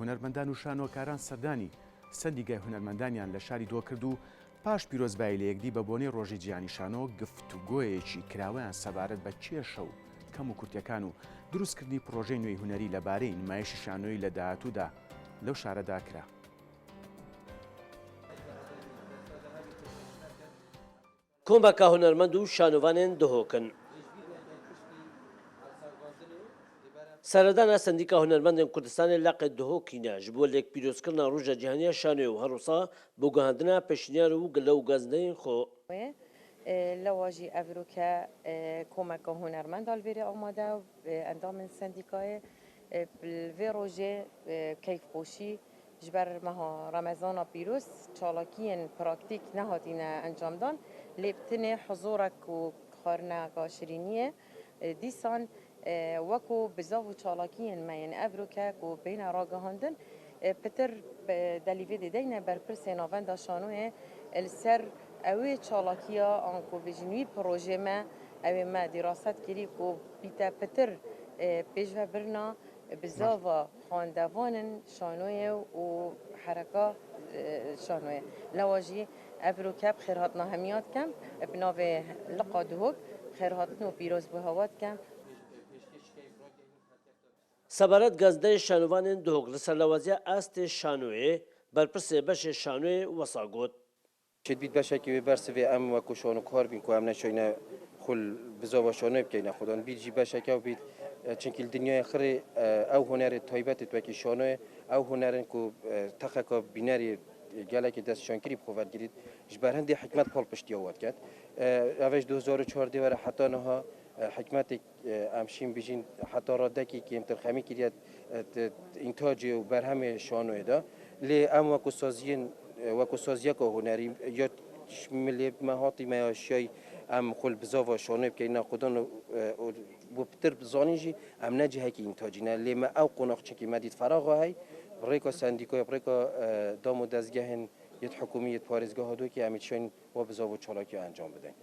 هونەرمەندان و شانۆکاران سەردانی سەردیگای هونەرمەندانیان لە شاری دۆ کرد و پاش پیرۆزبایی لە یەکدی بە بۆنەی ڕۆژی جیهانی شانۆ گفتوگۆیەکی کراوەیان سەبارەت بە کێشە و کەم و کورتیەکان و دروستکردنی پرۆژەی نوێی هونەری لەبارەی نمایشی شانۆی لە داهاتوودا لەو شارەدا کرا. کۆمەکە هونەرمەند و شانۆوانên دهۆکن. سەردانا سندیکا هونەرمەندên Kurdistanê Leqê dihokîne ji bo lêkpîrozkirina Roja Cîhaniya Şanoyê û her wisa bû guhandina pêşniyar û lewgezindeyên xwe. لوا جی افروکا کمک هنرمند آلویری آماده و اندام سندیکای وی روژه کیف پوشی جبر مها رمضان پیروز چالاکین پراکتیک نهاتین انجام دان لیبتن حضورک و خارنا گاشرینیه دیسان وکو بزاو چالاکین مین افروکا و بین راگهاندن پتر دلیوی دیدین بر پرس ناوند شانوه السر اوی چالاکیا آنکو بجنوی پروژه ما دراست کری کو بیتا پتر پیشو برنا بزاوا خاندوانن شانوی و حرکا شانوی لواجی افروکاب خیرهاتنا همیات کم بناو لقادهوک خیرهاتنو پیروز بهوات کم سەبارەت گەزندەی شانۆوانên dihok li serlawaziya astê şanoyê berpirsê beşê şanoyê wesa got. شدید باشکی و برسوی ام و کوشان و کار بین که ام نشینه خل بزاوا شانه بکنه خودان بیجی باشکی و بید چنکل دنیای خری او هنر تایبت تو کی شانه او هنرن کو تخکا بینری گله که دست شانکری بخواد گیرید جبرهند حکمت پال پشتی آورد کرد اوج 2014 و حتی نها حکمت امشین بیجین حتی رادکی که امتخامی کردید انتاج و برهم شانه دا لی ام و کوسازین وەکو سازیەکە هونەری یا ملی مەهاتی مەیاشیای ئەم خۆل بزاوە شانۆی بکەین ناخودان بۆ پتر بزانیژی ئەم نەجیهەکی ئینتاجینە لێمە ئەو قۆناغچێکی مەدید فەراغا هەی بڕێکە سندیکۆی بڕێکە دام و دەستگەهێن یەت حکومی یەت پارێزگا هەدووکی ئەمیتشین وە بزاوە چالاکی ئەنجام بدەین.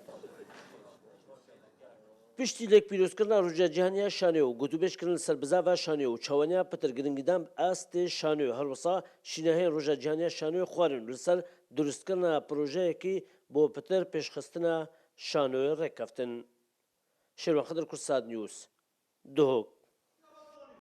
Piştî lêkpîrozkirina Roja Cîhaniya Şanoyê û gotûbêjkirin li ser bizava Şanoyê û çawaniya pitir giringîdan astê Şanoyê her wisa şîneheyên Roja Cîhaniya Şanoyê xwarin li ser durustkirina projeyekî bo pitir pêşxistina Şanoyê rêkeftin. Şêrwan Xedir Kursad News Duhok.